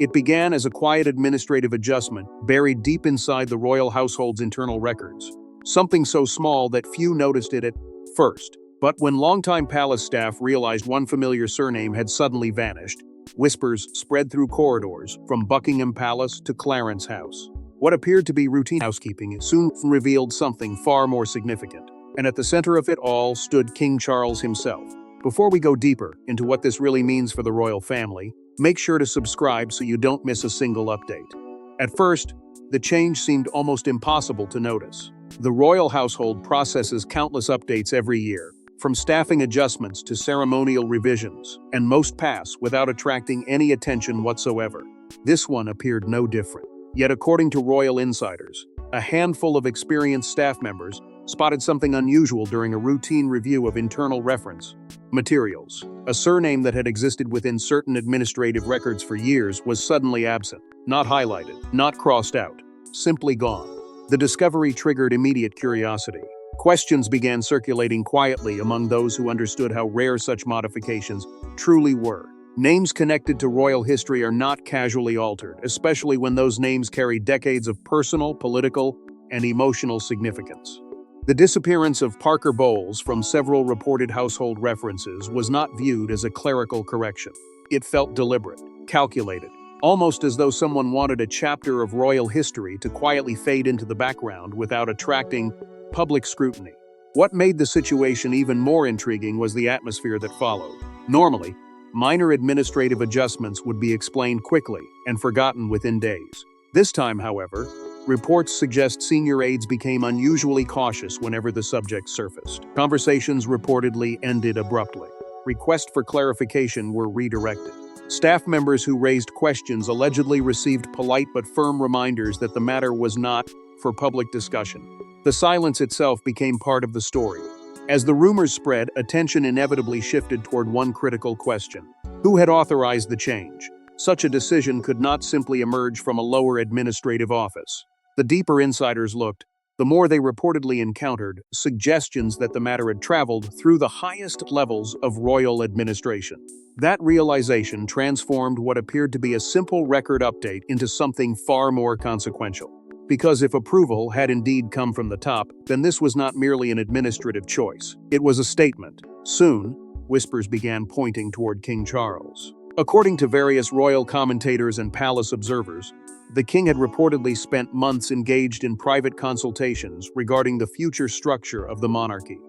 It began as a quiet administrative adjustment buried deep inside the royal household's internal records. Something so small that few noticed it at first. But when longtime palace staff realized one familiar surname had suddenly vanished, whispers spread through corridors from Buckingham Palace to Clarence House. What appeared to be routine housekeeping soon revealed something far more significant. And at the center of it all stood King Charles himself. Before we go deeper into what this really means for the royal family, make sure to subscribe so you don't miss a single update. At first, the change seemed almost impossible to notice. The royal household processes countless updates every year, from staffing adjustments to ceremonial revisions, and most pass without attracting any attention whatsoever. This one appeared no different. Yet according to royal insiders, a handful of experienced staff members spotted something unusual during a routine review of internal reference materials. A surname that had existed within certain administrative records for years was suddenly absent, not highlighted, not crossed out, simply gone. The discovery triggered immediate curiosity. Questions began circulating quietly among those who understood how rare such modifications truly were. Names connected to royal history are not casually altered, especially when those names carry decades of personal, political, and emotional significance. The disappearance of Parker Bowles from several reported household references was not viewed as a clerical correction. It felt deliberate, calculated, almost as though someone wanted a chapter of royal history to quietly fade into the background without attracting public scrutiny. What made the situation even more intriguing was the atmosphere that followed. Normally, minor administrative adjustments would be explained quickly and forgotten within days. This time, however, reports suggest senior aides became unusually cautious whenever the subject surfaced. Conversations reportedly ended abruptly. Requests for clarification were redirected. Staff members who raised questions allegedly received polite but firm reminders that the matter was not for public discussion. The silence itself became part of the story. As the rumors spread, attention inevitably shifted toward one critical question: who had authorized the change? Such a decision could not simply emerge from a lower administrative office. The deeper insiders looked, the more they reportedly encountered suggestions that the matter had traveled through the highest levels of royal administration. That realization transformed what appeared to be a simple record update into something far more consequential. Because if approval had indeed come from the top, then this was not merely an administrative choice. It was a statement. Soon, whispers began pointing toward King Charles. According to various royal commentators and palace observers, the king had reportedly spent months engaged in private consultations regarding the future structure of the monarchy.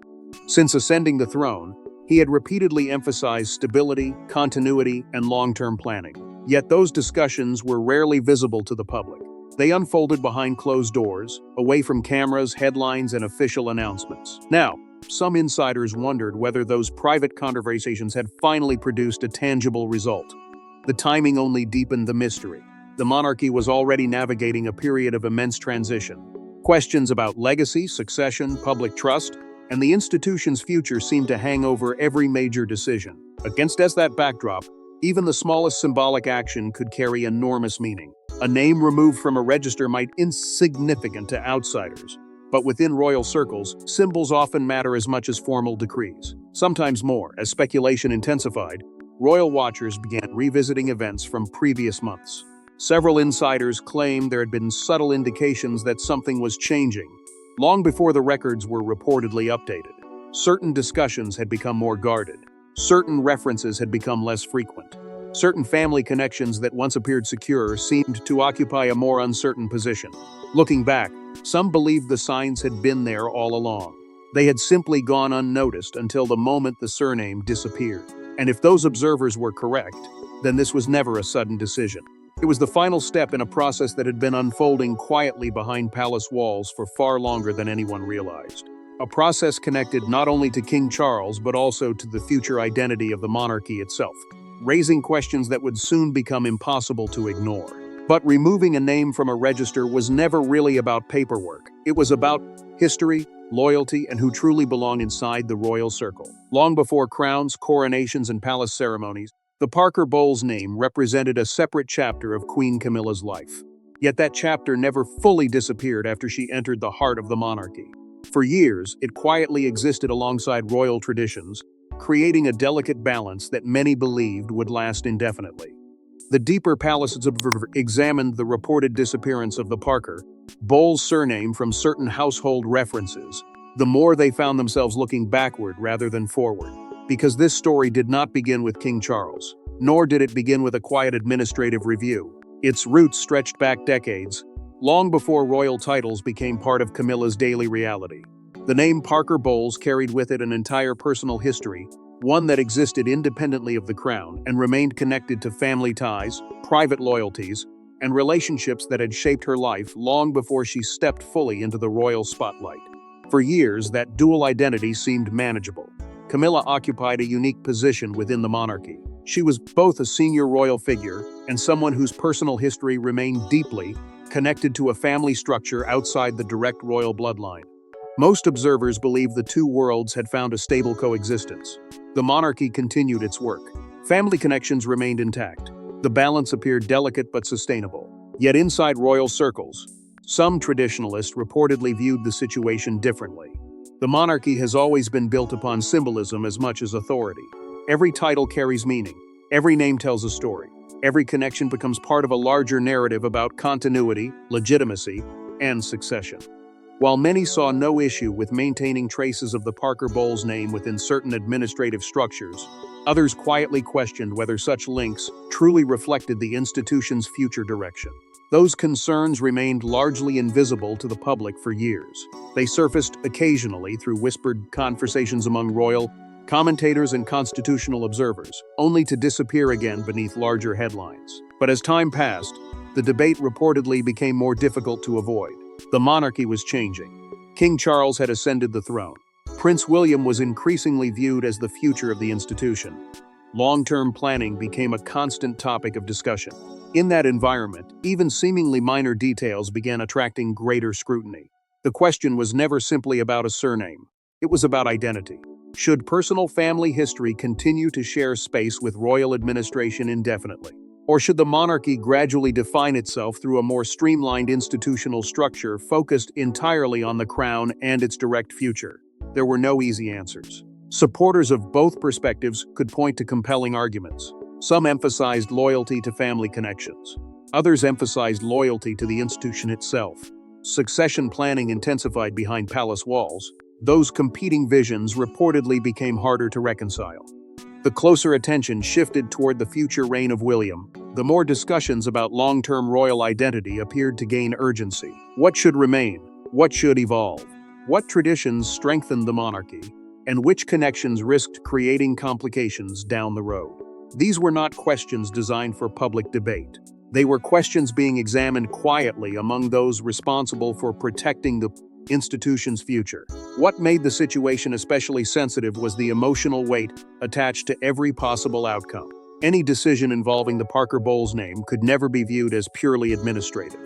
Since ascending the throne, he had repeatedly emphasized stability, continuity, and long-term planning. Yet those discussions were rarely visible to the public. They unfolded behind closed doors, away from cameras, headlines, and official announcements. Now, some insiders wondered whether those private conversations had finally produced a tangible result. The timing only deepened the mystery. The monarchy was already navigating a period of immense transition. Questions about legacy, succession, public trust, and the institution's future seemed to hang over every major decision. Against that backdrop, even the smallest symbolic action could carry enormous meaning. A name removed from a register might be insignificant to outsiders, but within royal circles, symbols often matter as much as formal decrees. Sometimes more. As speculation intensified, royal watchers began revisiting events from previous months. Several insiders claimed there had been subtle indications that something was changing, long before the records were reportedly updated. Certain discussions had become more guarded. Certain references had become less frequent. Certain family connections that once appeared secure seemed to occupy a more uncertain position. Looking back, some believed the signs had been there all along. They had simply gone unnoticed until the moment the surname disappeared. And if those observers were correct, then this was never a sudden decision. It was the final step in a process that had been unfolding quietly behind palace walls for far longer than anyone realized. A process connected not only to King Charles but also to the future identity of the monarchy itself, raising questions that would soon become impossible to ignore. But removing a name from a register was never really about paperwork. It was about history, loyalty, and who truly belonged inside the royal circle. Long before crowns, coronations, and palace ceremonies, the Parker Bowles name represented a separate chapter of Queen Camilla's life. Yet that chapter never fully disappeared after she entered the heart of the monarchy. For years, it quietly existed alongside royal traditions, creating a delicate balance that many believed would last indefinitely. The deeper Palace observer examined the reported disappearance of the Parker Bowles surname from certain household references, the more they found themselves looking backward rather than forward. Because this story did not begin with King Charles, nor did it begin with a quiet administrative review. Its roots stretched back decades, long before royal titles became part of Camilla's daily reality. The name Parker Bowles carried with it an entire personal history, one that existed independently of the crown and remained connected to family ties, private loyalties, and relationships that had shaped her life long before she stepped fully into the royal spotlight. For years, that dual identity seemed manageable. Camilla occupied a unique position within the monarchy. She was both a senior royal figure and someone whose personal history remained deeply connected to a family structure outside the direct royal bloodline. Most observers believe the two worlds had found a stable coexistence. The monarchy continued its work. Family connections remained intact. The balance appeared delicate but sustainable. Yet inside royal circles, some traditionalists reportedly viewed the situation differently. The monarchy has always been built upon symbolism as much as authority. Every title carries meaning. Every name tells a story. Every connection becomes part of a larger narrative about continuity, legitimacy, and succession. While many saw no issue with maintaining traces of the Parker Bowles name within certain administrative structures, others quietly questioned whether such links truly reflected the institution's future direction. Those concerns remained largely invisible to the public for years. They surfaced occasionally through whispered conversations among royal commentators and constitutional observers, only to disappear again beneath larger headlines. But as time passed, the debate reportedly became more difficult to avoid. The monarchy was changing. King Charles had ascended the throne. Prince William was increasingly viewed as the future of the institution. Long-term planning became a constant topic of discussion. In that environment, even seemingly minor details began attracting greater scrutiny. The question was never simply about a surname. It was about identity. Should personal family history continue to share space with royal administration indefinitely? Or should the monarchy gradually define itself through a more streamlined institutional structure focused entirely on the crown and its direct future? There were no easy answers. Supporters of both perspectives could point to compelling arguments. Some emphasized loyalty to family connections. Others emphasized loyalty to the institution itself. Succession planning intensified behind palace walls. Those competing visions reportedly became harder to reconcile. The closer attention shifted toward the future reign of William, the more discussions about long-term royal identity appeared to gain urgency. What should remain? What should evolve? What traditions strengthened the monarchy? And which connections risked creating complications down the road? These were not questions designed for public debate. They were questions being examined quietly among those responsible for protecting the institution's future. What made the situation especially sensitive was the emotional weight attached to every possible outcome. Any decision involving the Parker Bowles name could never be viewed as purely administrative.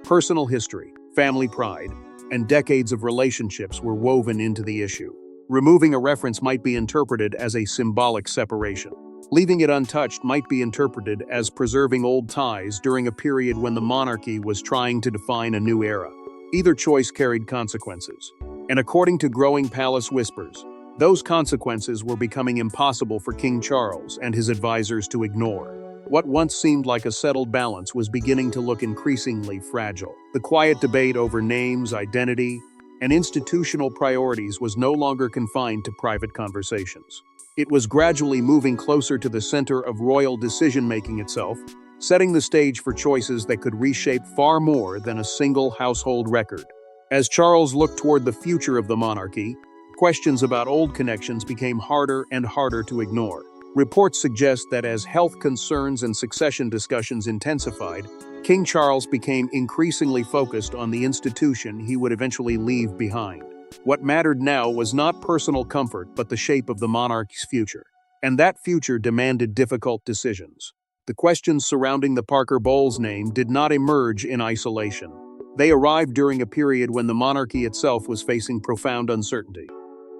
Personal history, family pride, and decades of relationships were woven into the issue. Removing a reference might be interpreted as a symbolic separation. Leaving it untouched might be interpreted as preserving old ties during a period when the monarchy was trying to define a new era. Either choice carried consequences. And according to growing palace whispers, those consequences were becoming impossible for King Charles and his advisors to ignore. What once seemed like a settled balance was beginning to look increasingly fragile. The quiet debate over names, identity, and institutional priorities was no longer confined to private conversations. It was gradually moving closer to the center of royal decision-making itself, setting the stage for choices that could reshape far more than a single household record. As Charles looked toward the future of the monarchy, questions about old connections became harder and harder to ignore. Reports suggest that as health concerns and succession discussions intensified, King Charles became increasingly focused on the institution he would eventually leave behind. What mattered now was not personal comfort but the shape of the monarch's future. And that future demanded difficult decisions. The questions surrounding the Parker Bowles name did not emerge in isolation. They arrived during a period when the monarchy itself was facing profound uncertainty.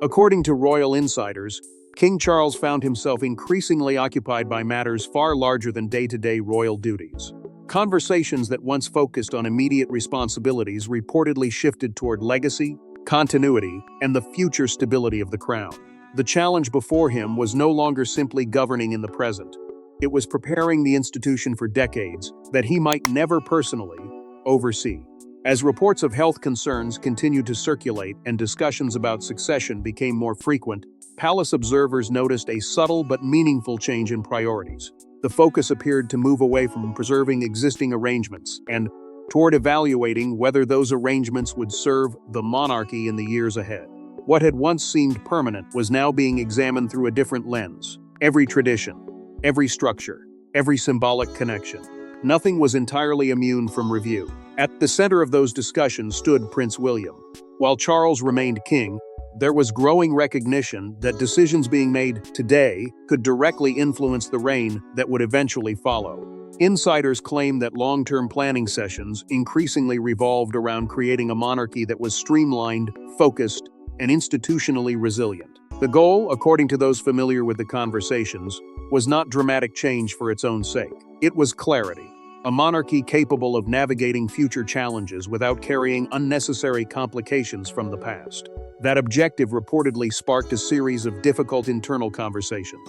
According to royal insiders, King Charles found himself increasingly occupied by matters far larger than day-to-day royal duties. Conversations that once focused on immediate responsibilities reportedly shifted toward legacy, continuity, and the future stability of the crown. The challenge before him was no longer simply governing in the present. It was preparing the institution for decades that he might never personally oversee. As reports of health concerns continued to circulate and discussions about succession became more frequent, palace observers noticed a subtle but meaningful change in priorities. The focus appeared to move away from preserving existing arrangements and toward evaluating whether those arrangements would serve the monarchy in the years ahead. What had once seemed permanent was now being examined through a different lens. Every tradition, every structure, every symbolic connection. Nothing was entirely immune from review. At the center of those discussions stood Prince William. While Charles remained king, there was growing recognition that decisions being made today could directly influence the reign that would eventually follow. Insiders claim that long-term planning sessions increasingly revolved around creating a monarchy that was streamlined, focused, and institutionally resilient. The goal, according to those familiar with the conversations, was not dramatic change for its own sake. It was clarity. A monarchy capable of navigating future challenges without carrying unnecessary complications from the past. That objective reportedly sparked a series of difficult internal conversations.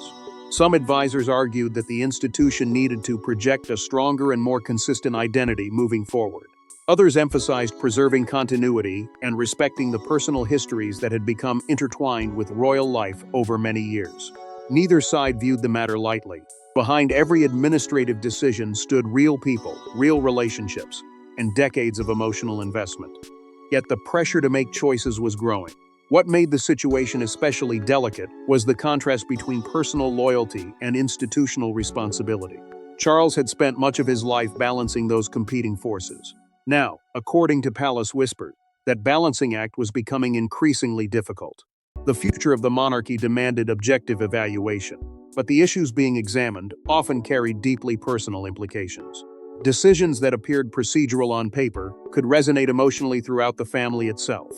Some advisors argued that the institution needed to project a stronger and more consistent identity moving forward. Others emphasized preserving continuity and respecting the personal histories that had become intertwined with royal life over many years. Neither side viewed the matter lightly. Behind every administrative decision stood real people, real relationships, and decades of emotional investment. Yet the pressure to make choices was growing. What made the situation especially delicate was the contrast between personal loyalty and institutional responsibility. Charles had spent much of his life balancing those competing forces. Now, according to palace whispers, that balancing act was becoming increasingly difficult. The future of the monarchy demanded objective evaluation, but the issues being examined often carried deeply personal implications. Decisions that appeared procedural on paper could resonate emotionally throughout the family itself.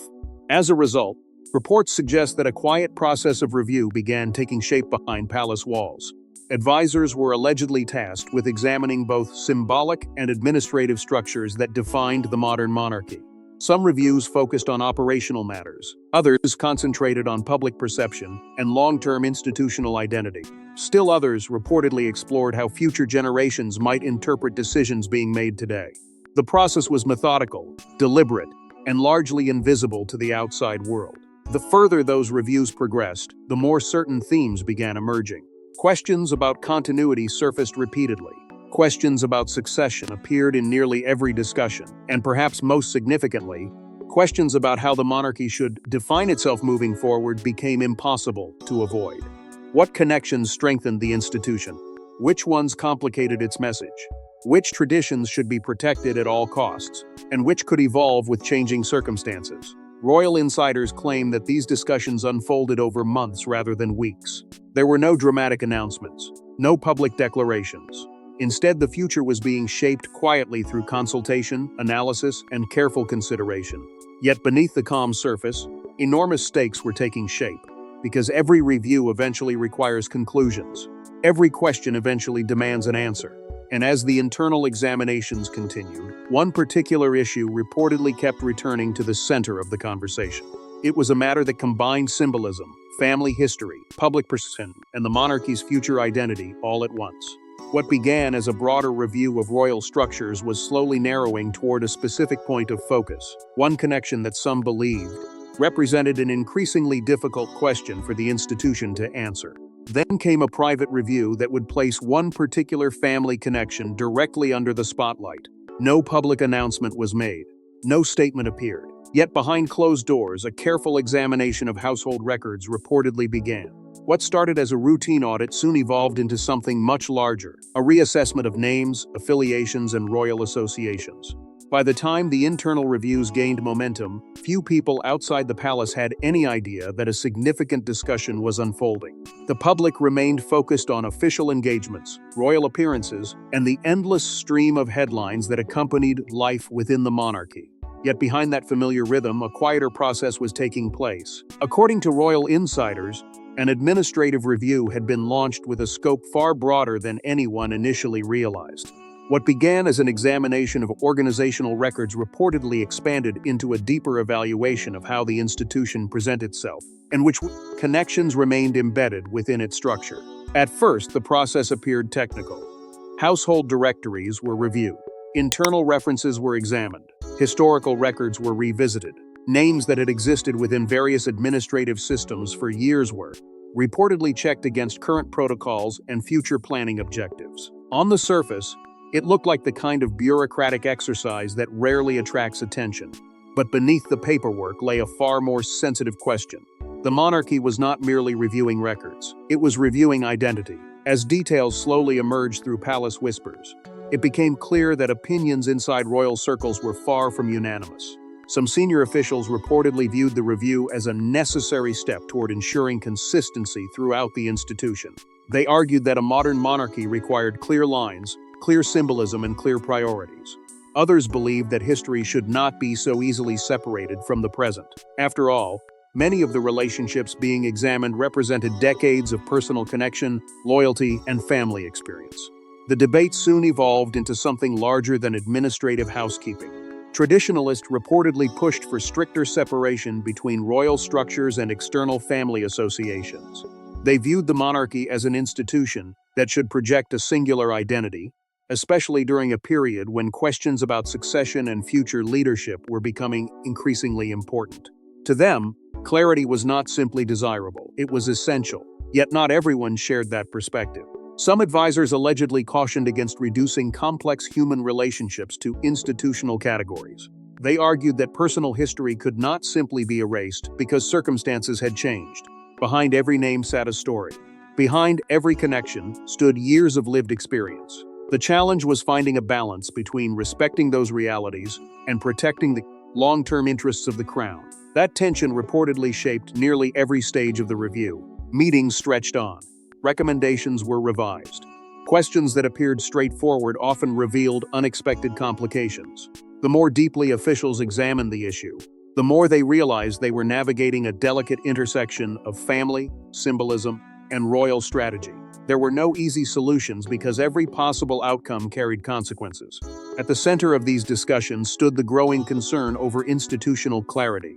As a result, reports suggest that a quiet process of review began taking shape behind palace walls. Advisors were allegedly tasked with examining both symbolic and administrative structures that defined the modern monarchy. Some reviews focused on operational matters, others concentrated on public perception and long-term institutional identity. Still others reportedly explored how future generations might interpret decisions being made today. The process was methodical, deliberate, and largely invisible to the outside world. The further those reviews progressed, the more certain themes began emerging. Questions about continuity surfaced repeatedly. Questions about succession appeared in nearly every discussion, and perhaps most significantly, questions about how the monarchy should define itself moving forward became impossible to avoid. What connections strengthened the institution? Which ones complicated its message? Which traditions should be protected at all costs? And which could evolve with changing circumstances? Royal insiders claim that these discussions unfolded over months rather than weeks. There were no dramatic announcements, no public declarations. Instead, the future was being shaped quietly through consultation, analysis, and careful consideration. Yet beneath the calm surface, enormous stakes were taking shape, because every review eventually requires conclusions. Every question eventually demands an answer. And as the internal examinations continued, one particular issue reportedly kept returning to the center of the conversation. It was a matter that combined symbolism, family history, public perception, and the monarchy's future identity all at once. What began as a broader review of royal structures was slowly narrowing toward a specific point of focus. One connection that some believed represented an increasingly difficult question for the institution to answer. Then came a private review that would place one particular family connection directly under the spotlight. No public announcement was made. No statement appeared. Yet behind closed doors, a careful examination of household records reportedly began. What started as a routine audit soon evolved into something much larger, a reassessment of names, affiliations, and royal associations. By the time the internal reviews gained momentum, few people outside the palace had any idea that a significant discussion was unfolding. The public remained focused on official engagements, royal appearances, and the endless stream of headlines that accompanied life within the monarchy. Yet behind that familiar rhythm, a quieter process was taking place. According to royal insiders, an administrative review had been launched with a scope far broader than anyone initially realized. What began as an examination of organizational records reportedly expanded into a deeper evaluation of how the institution presented itself, and which connections remained embedded within its structure. At first, the process appeared technical. Household directories were reviewed. Internal references were examined. Historical records were revisited. Names that had existed within various administrative systems for years were reportedly checked against current protocols and future planning objectives. On the surface, it looked like the kind of bureaucratic exercise that rarely attracts attention. But beneath the paperwork lay a far more sensitive question. The monarchy was not merely reviewing records. It was reviewing identity. As details slowly emerged through palace whispers, it became clear that opinions inside royal circles were far from unanimous. Some senior officials reportedly viewed the review as a necessary step toward ensuring consistency throughout the institution. They argued that a modern monarchy required clear lines, clear symbolism, and clear priorities. Others believed that history should not be so easily separated from the present. After all, many of the relationships being examined represented decades of personal connection, loyalty, and family experience. The debate soon evolved into something larger than administrative housekeeping. Traditionalists reportedly pushed for stricter separation between royal structures and external family associations. They viewed the monarchy as an institution that should project a singular identity, especially during a period when questions about succession and future leadership were becoming increasingly important. To them, clarity was not simply desirable, it was essential, yet not everyone shared that perspective. Some advisors allegedly cautioned against reducing complex human relationships to institutional categories. They argued that personal history could not simply be erased because circumstances had changed. Behind every name sat a story. Behind every connection stood years of lived experience. The challenge was finding a balance between respecting those realities and protecting the long-term interests of the crown. That tension reportedly shaped nearly every stage of the review. Meetings stretched on. Recommendations were revised. Questions that appeared straightforward often revealed unexpected complications. The more deeply officials examined the issue, the more they realized they were navigating a delicate intersection of family, symbolism, and royal strategy. There were no easy solutions because every possible outcome carried consequences. At the center of these discussions stood the growing concern over institutional clarity.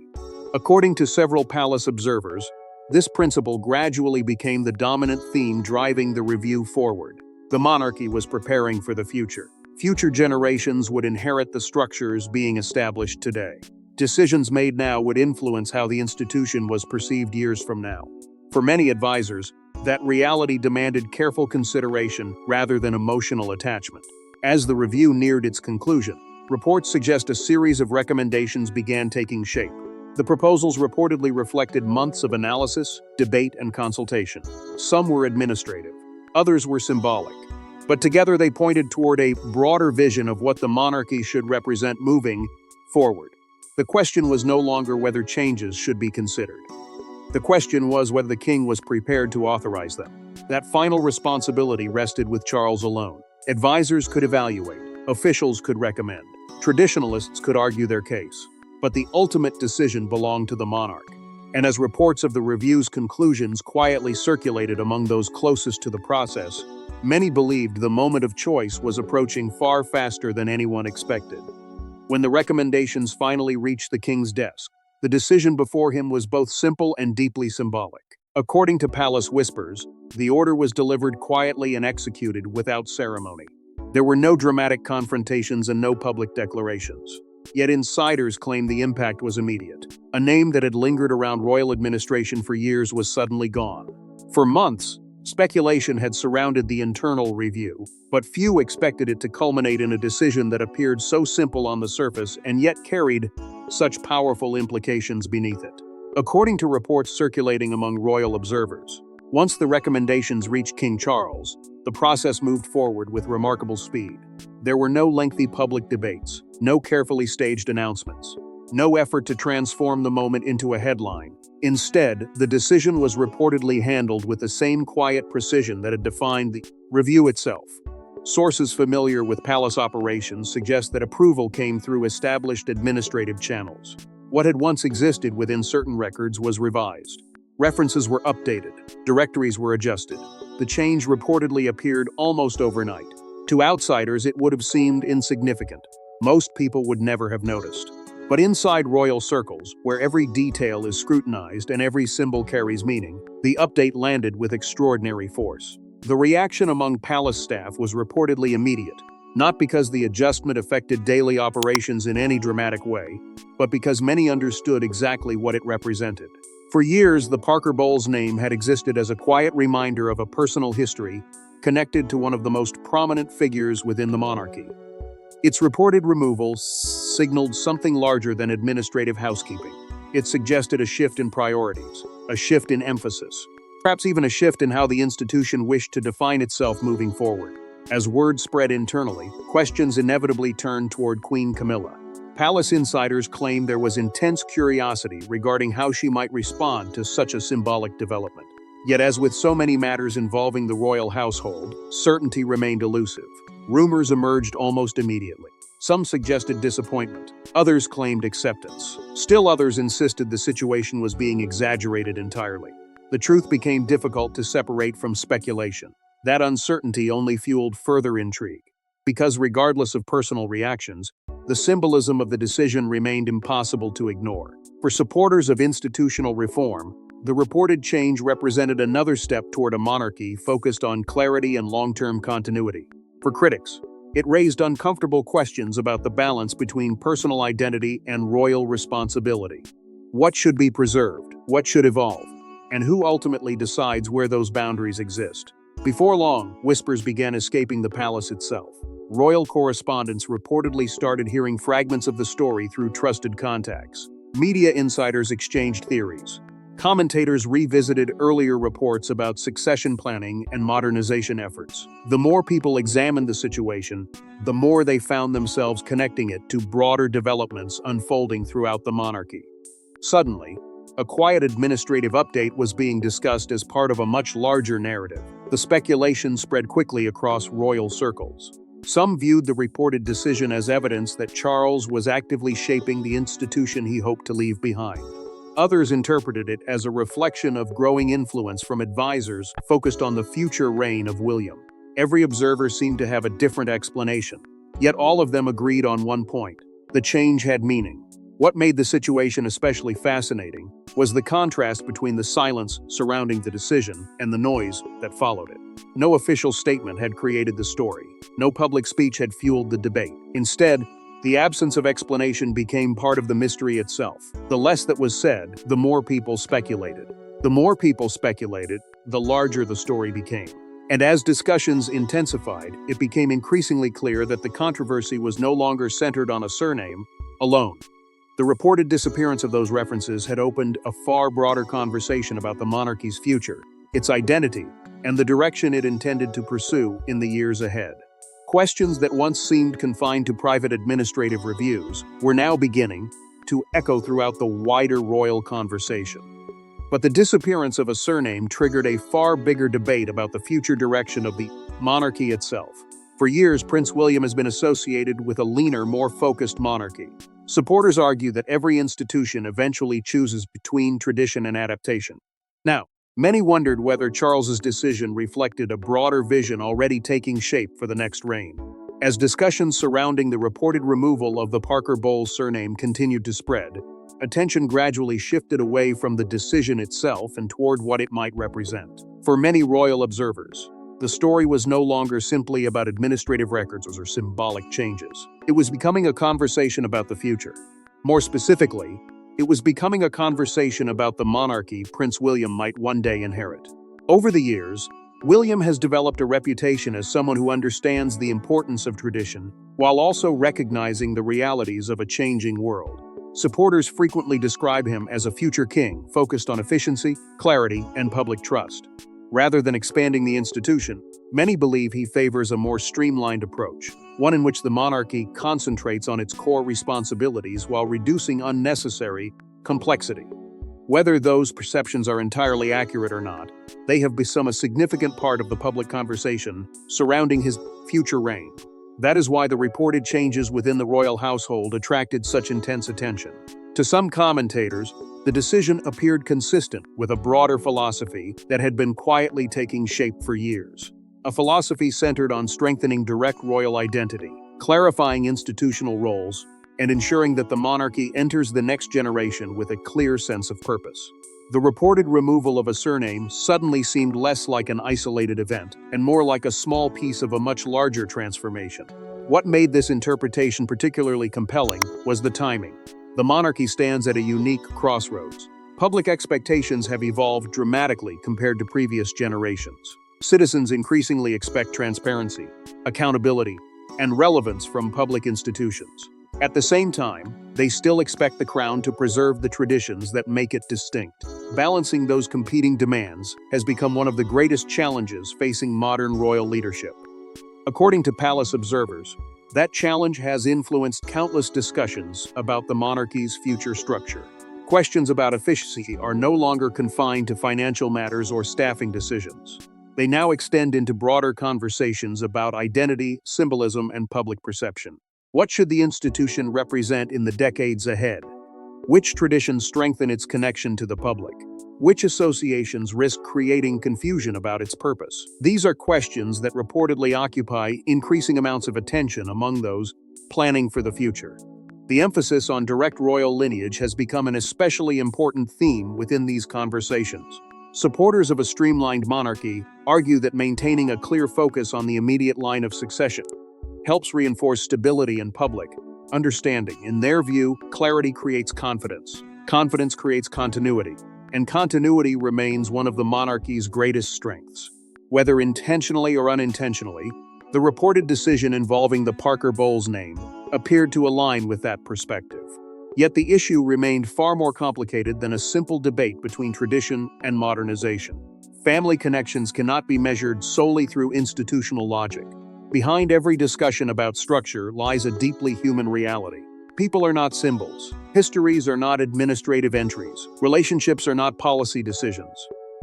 According to several palace observers, this principle gradually became the dominant theme driving the review forward. The monarchy was preparing for the future. Future generations would inherit the structures being established today. Decisions made now would influence how the institution was perceived years from now. For many advisors, that reality demanded careful consideration rather than emotional attachment. As the review neared its conclusion, reports suggest a series of recommendations began taking shape. The proposals reportedly reflected months of analysis, debate, and consultation. Some were administrative, others were symbolic. But together they pointed toward a broader vision of what the monarchy should represent moving forward. The question was no longer whether changes should be considered. The question was whether the king was prepared to authorize them. That final responsibility rested with Charles alone. Advisors could evaluate, officials could recommend, traditionalists could argue their case. But the ultimate decision belonged to the monarch. And as reports of the review's conclusions quietly circulated among those closest to the process, many believed the moment of choice was approaching far faster than anyone expected. When the recommendations finally reached the king's desk, the decision before him was both simple and deeply symbolic. According to palace whispers, the order was delivered quietly and executed without ceremony. There were no dramatic confrontations and no public declarations. Yet insiders claimed the impact was immediate. A name that had lingered around royal administration for years was suddenly gone. For months, speculation had surrounded the internal review, but few expected it to culminate in a decision that appeared so simple on the surface and yet carried such powerful implications beneath it. According to reports circulating among royal observers, once the recommendations reached King Charles, the process moved forward with remarkable speed. There were no lengthy public debates, no carefully staged announcements, no effort to transform the moment into a headline. Instead, the decision was reportedly handled with the same quiet precision that had defined the review itself. Sources familiar with palace operations suggest that approval came through established administrative channels. What had once existed within certain records was revised. References were updated, directories were adjusted. The change reportedly appeared almost overnight. To outsiders, it would have seemed insignificant. Most people would never have noticed. But inside royal circles, where every detail is scrutinized and every symbol carries meaning, the update landed with extraordinary force. The reaction among palace staff was reportedly immediate, not because the adjustment affected daily operations in any dramatic way, but because many understood exactly what it represented. For years, the Parker Bowles name had existed as a quiet reminder of a personal history connected to one of the most prominent figures within the monarchy. Its reported removal signaled something larger than administrative housekeeping. It suggested a shift in priorities, a shift in emphasis, perhaps even a shift in how the institution wished to define itself moving forward. As word spread internally, questions inevitably turned toward Queen Camilla. Palace insiders claimed there was intense curiosity regarding how she might respond to such a symbolic development. Yet, as with so many matters involving the royal household, certainty remained elusive. Rumors emerged almost immediately. Some suggested disappointment, others claimed acceptance. Still others insisted the situation was being exaggerated entirely. The truth became difficult to separate from speculation. That uncertainty only fueled further intrigue. Because regardless of personal reactions, the symbolism of the decision remained impossible to ignore. For supporters of institutional reform, the reported change represented another step toward a monarchy focused on clarity and long-term continuity. For critics, it raised uncomfortable questions about the balance between personal identity and royal responsibility. What should be preserved? What should evolve? And who ultimately decides where those boundaries exist? Before long, whispers began escaping the palace itself. Royal correspondents reportedly started hearing fragments of the story through trusted contacts. Media insiders exchanged theories. Commentators revisited earlier reports about succession planning and modernization efforts. The more people examined the situation, the more they found themselves connecting it to broader developments unfolding throughout the monarchy. Suddenly, a quiet administrative update was being discussed as part of a much larger narrative. The speculation spread quickly across royal circles. Some viewed the reported decision as evidence that Charles was actively shaping the institution he hoped to leave behind. Others interpreted it as a reflection of growing influence from advisors focused on the future reign of William. Every observer seemed to have a different explanation, yet all of them agreed on one point: the change had meaning. What made the situation especially fascinating was the contrast between the silence surrounding the decision and the noise that followed it. No official statement had created the story. No public speech had fueled the debate. Instead, the absence of explanation became part of the mystery itself. The less that was said, the more people speculated. The more people speculated, the larger the story became. And as discussions intensified, it became increasingly clear that the controversy was no longer centered on a surname alone. The reported disappearance of those references had opened a far broader conversation about the monarchy's future, its identity, and the direction it intended to pursue in the years ahead. Questions that once seemed confined to private administrative reviews were now beginning to echo throughout the wider royal conversation. But the disappearance of a surname triggered a far bigger debate about the future direction of the monarchy itself. For years, Prince William has been associated with a leaner, more focused monarchy. Supporters argue that every institution eventually chooses between tradition and adaptation. Now, many wondered whether Charles's decision reflected a broader vision already taking shape for the next reign. As discussions surrounding the reported removal of the Parker Bowles surname continued to spread, attention gradually shifted away from the decision itself and toward what it might represent. For many royal observers, the story was no longer simply about administrative records or symbolic changes. It was becoming a conversation about the future. More specifically, it was becoming a conversation about the monarchy Prince William might one day inherit. Over the years, William has developed a reputation as someone who understands the importance of tradition, while also recognizing the realities of a changing world. Supporters frequently describe him as a future king focused on efficiency, clarity, and public trust. Rather than expanding the institution, many believe he favors a more streamlined approach, one in which the monarchy concentrates on its core responsibilities while reducing unnecessary complexity. Whether those perceptions are entirely accurate or not, they have become a significant part of the public conversation surrounding his future reign. That is why the reported changes within the royal household attracted such intense attention. To some commentators, the decision appeared consistent with a broader philosophy that had been quietly taking shape for years. A philosophy centered on strengthening direct royal identity, clarifying institutional roles, and ensuring that the monarchy enters the next generation with a clear sense of purpose. The reported removal of a surname suddenly seemed less like an isolated event and more like a small piece of a much larger transformation. What made this interpretation particularly compelling was the timing. The monarchy stands at a unique crossroads. Public expectations have evolved dramatically compared to previous generations. Citizens increasingly expect transparency, accountability, and relevance from public institutions. At the same time, they still expect the crown to preserve the traditions that make it distinct. Balancing those competing demands has become one of the greatest challenges facing modern royal leadership. According to palace observers, that challenge has influenced countless discussions about the monarchy's future structure. Questions about efficiency are no longer confined to financial matters or staffing decisions. They now extend into broader conversations about identity, symbolism, and public perception. What should the institution represent in the decades ahead? Which traditions strengthen its connection to the public? Which associations risk creating confusion about its purpose? These are questions that reportedly occupy increasing amounts of attention among those planning for the future. The emphasis on direct royal lineage has become an especially important theme within these conversations. Supporters of a streamlined monarchy argue that maintaining a clear focus on the immediate line of succession helps reinforce stability and public understanding. In their view, clarity creates confidence. Confidence creates continuity, and continuity remains one of the monarchy's greatest strengths. Whether intentionally or unintentionally, the reported decision involving the Parker Bowles name appeared to align with that perspective. Yet the issue remained far more complicated than a simple debate between tradition and modernization. Family connections cannot be measured solely through institutional logic. Behind every discussion about structure lies a deeply human reality. People are not symbols. Histories are not administrative entries. Relationships are not policy decisions.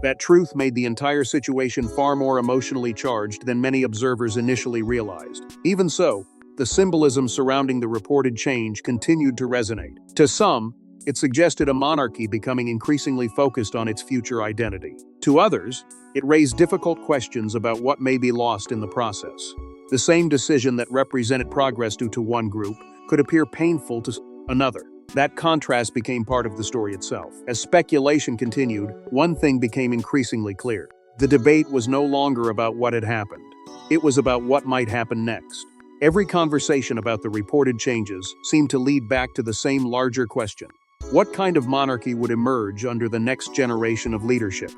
That truth made the entire situation far more emotionally charged than many observers initially realized. Even so, the symbolism surrounding the reported change continued to resonate. To some, it suggested a monarchy becoming increasingly focused on its future identity. To others, it raised difficult questions about what may be lost in the process. The same decision that represented progress to one group could appear painful to another. That contrast became part of the story itself. As speculation continued, one thing became increasingly clear. The debate was no longer about what had happened. It was about what might happen next. Every conversation about the reported changes seemed to lead back to the same larger question. What kind of monarchy would emerge under the next generation of leadership?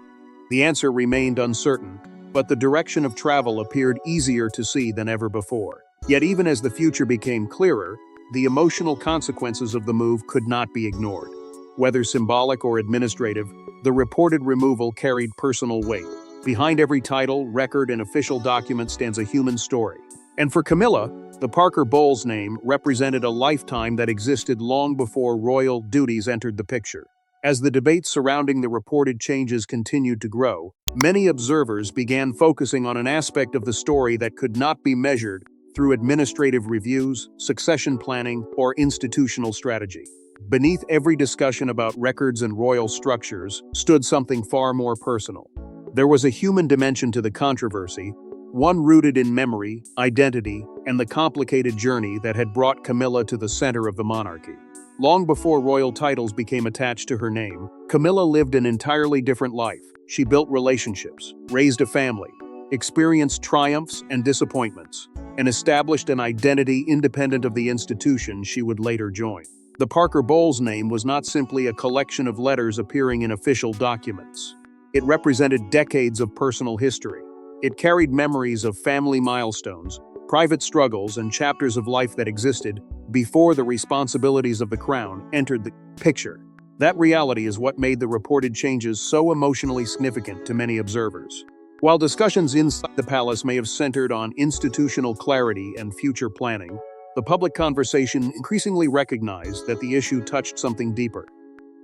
The answer remained uncertain, but the direction of travel appeared easier to see than ever before. Yet even as the future became clearer, the emotional consequences of the move could not be ignored. Whether symbolic or administrative, the reported removal carried personal weight. Behind every title, record, and official document stands a human story. And for Camilla, the Parker Bowles name represented a lifetime that existed long before royal duties entered the picture. As the debate surrounding the reported changes continued to grow, many observers began focusing on an aspect of the story that could not be measured through administrative reviews, succession planning, or institutional strategy. Beneath every discussion about records and royal structures stood something far more personal. There was a human dimension to the controversy, one rooted in memory, identity, and the complicated journey that had brought Camilla to the center of the monarchy. Long before royal titles became attached to her name, Camilla lived an entirely different life. She built relationships, raised a family, experienced triumphs and disappointments, and established an identity independent of the institution she would later join. The Parker Bowles name was not simply a collection of letters appearing in official documents. It represented decades of personal history. It carried memories of family milestones, private struggles, and chapters of life that existed before the responsibilities of the crown entered the picture. That reality is what made the reported changes so emotionally significant to many observers. While discussions inside the palace may have centered on institutional clarity and future planning, the public conversation increasingly recognized that the issue touched something deeper.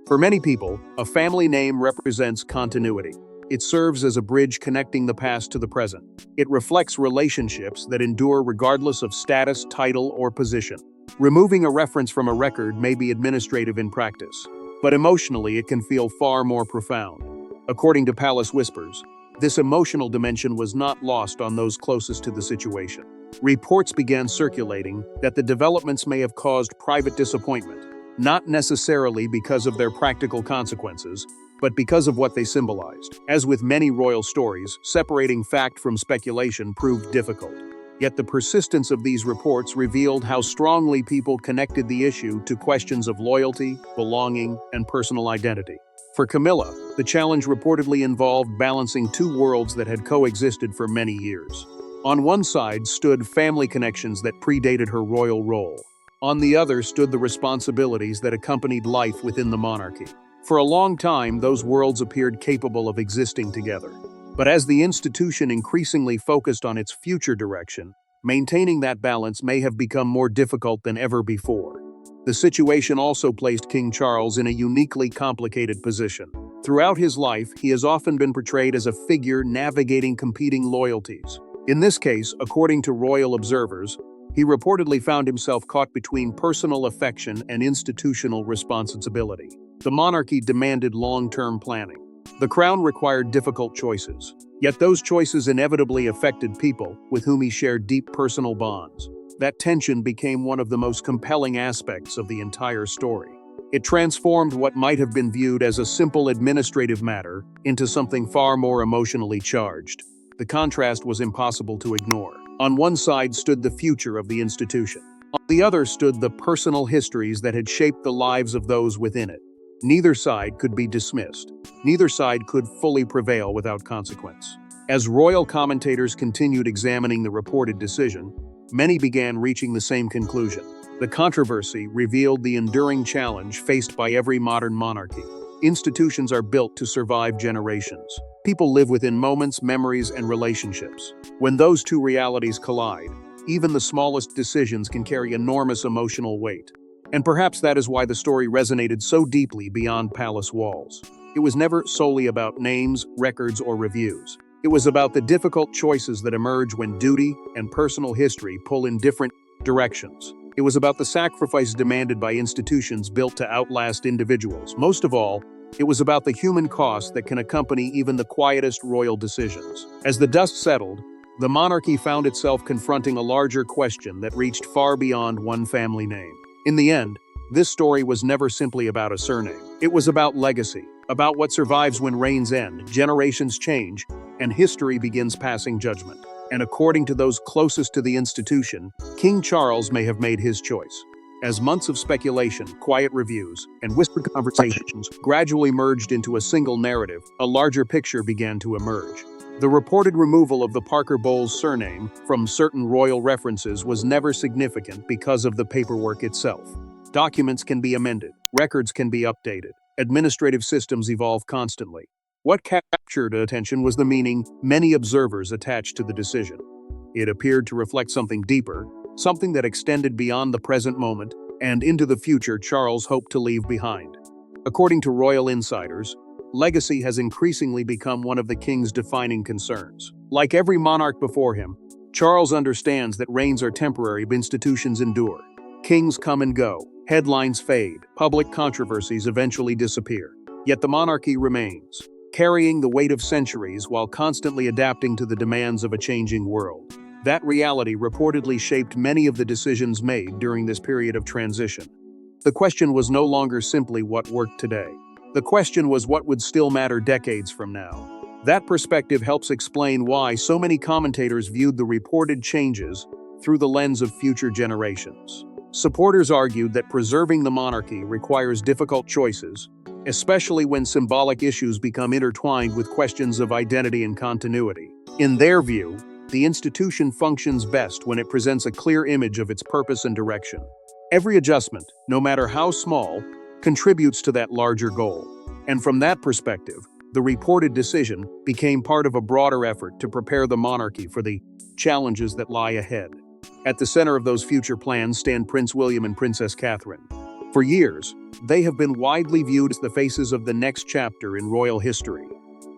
For many people, a family name represents continuity. It serves as a bridge connecting the past to the present. It reflects relationships that endure regardless of status, title, or position. Removing a reference from a record may be administrative in practice, but emotionally it can feel far more profound. According to Palace Whispers, this emotional dimension was not lost on those closest to the situation. reports began circulating that the developments may have caused private disappointment, not necessarily because of their practical consequences, but because of what they symbolized. As with many royal stories, separating fact from speculation proved difficult. Yet the persistence of these reports revealed how strongly people connected the issue to questions of loyalty, belonging, and personal identity. For Camilla, the challenge reportedly involved balancing two worlds that had coexisted for many years. On one side stood family connections that predated her royal role. On the other stood the responsibilities that accompanied life within the monarchy. For a long time, those worlds appeared capable of existing together. But as the institution increasingly focused on its future direction, maintaining that balance may have become more difficult than ever before. The situation also placed King Charles in a uniquely complicated position. Throughout his life, he has often been portrayed as a figure navigating competing loyalties. In this case, according to royal observers, he reportedly found himself caught between personal affection and institutional responsibility. The monarchy demanded long-term planning. The crown required difficult choices, yet those choices inevitably affected people with whom he shared deep personal bonds. That tension became one of the most compelling aspects of the entire story. It transformed what might have been viewed as a simple administrative matter into something far more emotionally charged. The contrast was impossible to ignore. On one side stood the future of the institution. On the other stood the personal histories that had shaped the lives of those within it. Neither side could be dismissed. Neither side could fully prevail without consequence. As royal commentators continued examining the reported decision, many began reaching the same conclusion. The controversy revealed the enduring challenge faced by every modern monarchy. Institutions are built to survive generations. People live within moments, memories, and relationships. When those two realities collide, even the smallest decisions can carry enormous emotional weight. And perhaps that is why the story resonated so deeply beyond palace walls. It was never solely about names, records, or reviews. It was about the difficult choices that emerge when duty and personal history pull in different directions. It was about the sacrifice demanded by institutions built to outlast individuals. Most of all, it was about the human cost that can accompany even the quietest royal decisions. As the dust settled, the monarchy found itself confronting a larger question that reached far beyond one family name. In the end, this story was never simply about a surname. It was about legacy, about what survives when reigns end, generations change, and history begins passing judgment. And according to those closest to the institution, King Charles may have made his choice. As months of speculation, quiet reviews, and whispered conversations gradually merged into a single narrative, a larger picture began to emerge. The reported removal of the Parker Bowles surname from certain royal references was never significant because of the paperwork itself. Documents can be amended, records can be updated, administrative systems evolve constantly. What captured attention was the meaning many observers attached to the decision. It appeared to reflect something deeper, something that extended beyond the present moment and into the future Charles hoped to leave behind. According to royal insiders, legacy has increasingly become one of the king's defining concerns. Like every monarch before him, Charles understands that reigns are temporary but institutions endure. Kings come and go, headlines fade, public controversies eventually disappear. Yet the monarchy remains, carrying the weight of centuries while constantly adapting to the demands of a changing world. That reality reportedly shaped many of the decisions made during this period of transition. The question was no longer simply what worked today. The question was what would still matter decades from now. That perspective helps explain why so many commentators viewed the reported changes through the lens of future generations. Supporters argued that preserving the monarchy requires difficult choices, especially when symbolic issues become intertwined with questions of identity and continuity. In their view, the institution functions best when it presents a clear image of its purpose and direction. Every adjustment, no matter how small, contributes to that larger goal. And from that perspective, the reported decision became part of a broader effort to prepare the monarchy for the challenges that lie ahead. At the center of those future plans stand Prince William and Princess Catherine. For years, they have been widely viewed as the faces of the next chapter in royal history.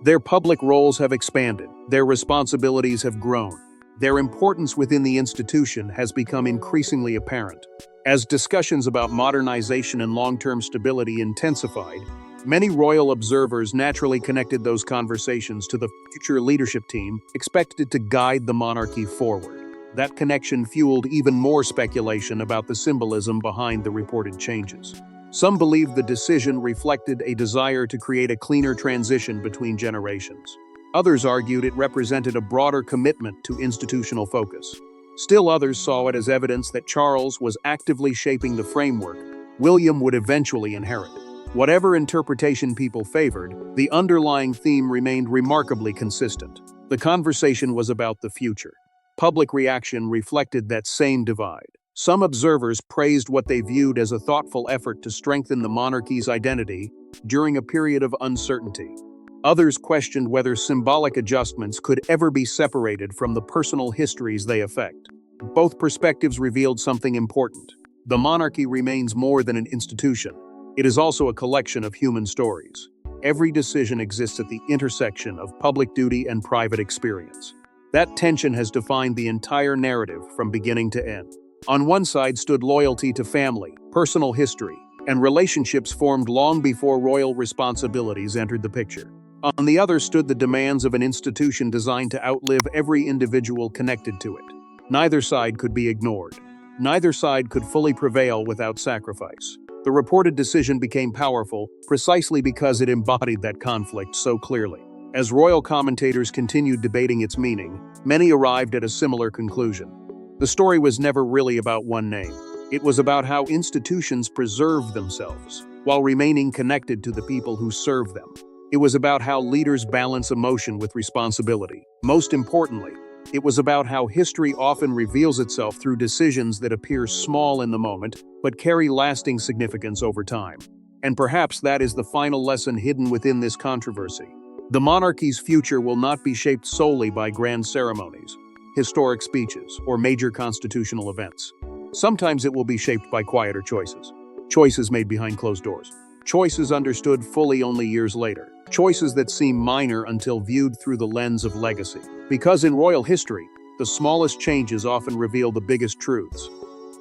Their public roles have expanded, their responsibilities have grown, their importance within the institution has become increasingly apparent. As discussions about modernization and long-term stability intensified, many royal observers naturally connected those conversations to the future leadership team expected to guide the monarchy forward. That connection fueled even more speculation about the symbolism behind the reported changes. Some believed the decision reflected a desire to create a cleaner transition between generations. Others argued it represented a broader commitment to institutional focus. Still others saw it as evidence that Charles was actively shaping the framework William would eventually inherit. Whatever interpretation people favored, the underlying theme remained remarkably consistent. The conversation was about the future. Public reaction reflected that same divide. Some observers praised what they viewed as a thoughtful effort to strengthen the monarchy's identity during a period of uncertainty. Others questioned whether symbolic adjustments could ever be separated from the personal histories they affect. Both perspectives revealed something important. The monarchy remains more than an institution. It is also a collection of human stories. Every decision exists at the intersection of public duty and private experience. That tension has defined the entire narrative from beginning to end. On one side stood loyalty to family, personal history, and relationships formed long before royal responsibilities entered the picture. On the other stood the demands of an institution designed to outlive every individual connected to it. Neither side could be ignored. Neither side could fully prevail without sacrifice. The reported decision became powerful precisely because it embodied that conflict so clearly. As royal commentators continued debating its meaning, many arrived at a similar conclusion. The story was never really about one name. It was about how institutions preserve themselves while remaining connected to the people who serve them. It was about how leaders balance emotion with responsibility. Most importantly, it was about how history often reveals itself through decisions that appear small in the moment, but carry lasting significance over time. And perhaps that is the final lesson hidden within this controversy. The monarchy's future will not be shaped solely by grand ceremonies, historic speeches, or major constitutional events. Sometimes it will be shaped by quieter choices. Choices made behind closed doors. Choices understood fully only years later. Choices that seem minor until viewed through the lens of legacy. Because in royal history, the smallest changes often reveal the biggest truths.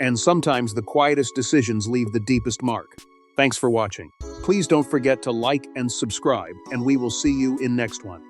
And sometimes the quietest decisions leave the deepest mark. Thanks for watching. Please don't forget to like and subscribe, and we will see you in next one.